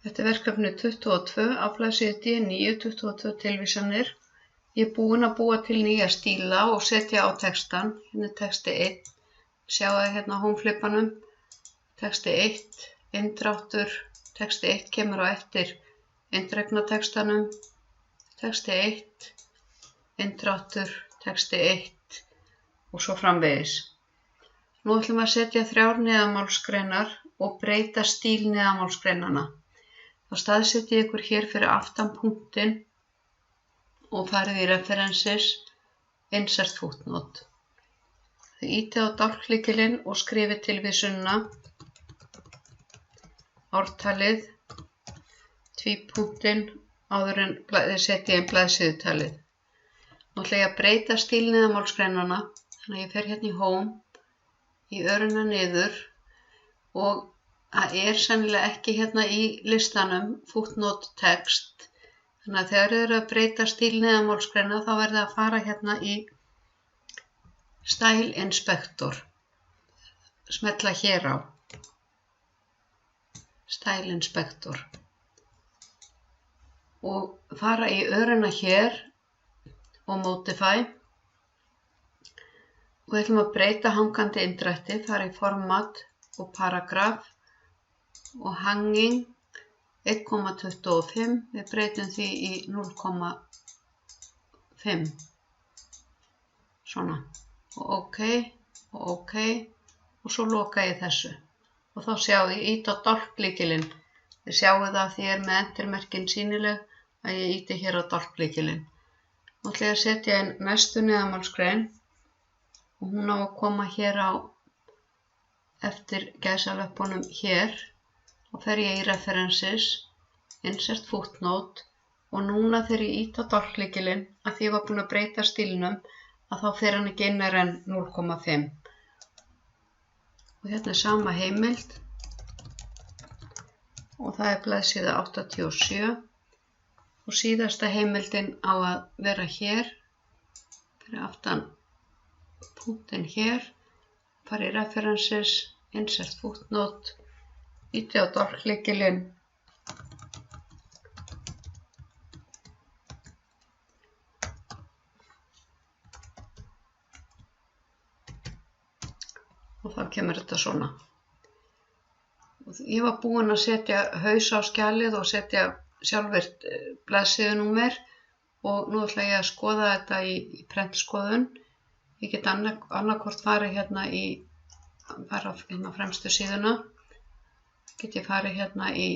Þetta er verkefni 22 á blaðsíðu D9, 22 tilvísanir. Ég er búin að búa til nýja stíla og setja á textan. Hérna er texti 1. Sjáu það hérna á hómflipanum. Texti 1, inndráttur. Texti 1 kemur á eftir eindregna textanum. Texti 1, inndráttur, texti 1 og svo framvegis. Nú ætlum við að setja 3 neðanmálsgreinar og breyta stíl neðanmálsgreinanna. Þá staðsetji ég ykkur hér fyrir aftan punktinn og farið í references, insert footnote. Þið ítið á dálklykilinn og skrifið tilvísunina, ártalið, tvípunktinn, áður en þið setjið inn blaðsíðutalið. Nú ætla ég að breyta stíl neðanmálsgreinanna, þannig að ég fer hérna í home, í öruna niður og það er sennilega ekki hérna í listanum footnote text. Þannig að þegar þið eru að breyta stíl neðanmálsgreina þá verðið að fara hérna í Style Inspector. Smella hér á. Style Inspector. Og fara í öruna hér og Modify. Og við ætlum að breyta hangandi inndrætti, fara í Format og Paragraph og Hanging 1,25, við breytum því í 0,5. Svona. Og OK, og OK, og svo loka ég þessu. Og þá sjáu ég ít á dálklykilinn. Þið sjáu það því ég er með entermerkin sýnileg að ég íti hér á dálklykilinn. Nú ætla ég að setja inn næstu neðanmálsgrein og hún á að koma hér á eftir gæsalöppunum hér. Og fer ég í references, insert footnote og núna þegar ég ít á dálklykilinn að því ég var búin að breyta stílnum að þá fer hann ekki inn en 0,5. Og hérna er sama heimild og það er blaðsíða 87 og síðasta heimildin á að vera hér fyrir aftan punktinn hér, fara í references, insert footnote, íti á dálklykilinn og þá kemur þetta svona. Ég var búin að setja haus á skjalið og setja sjálfvirkt blaðsíðunúmer og nú ætla ég að skoða þetta í prentskoðun. Ég get annarkvort farið hérna fremstu síðuna. Get ég farið hérna í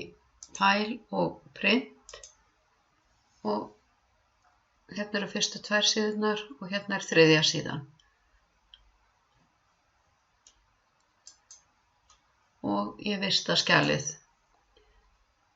File og Print og hérna eru fyrstu 2 síðurnar og hérna er 3. síðan. Og ég vista skjalið.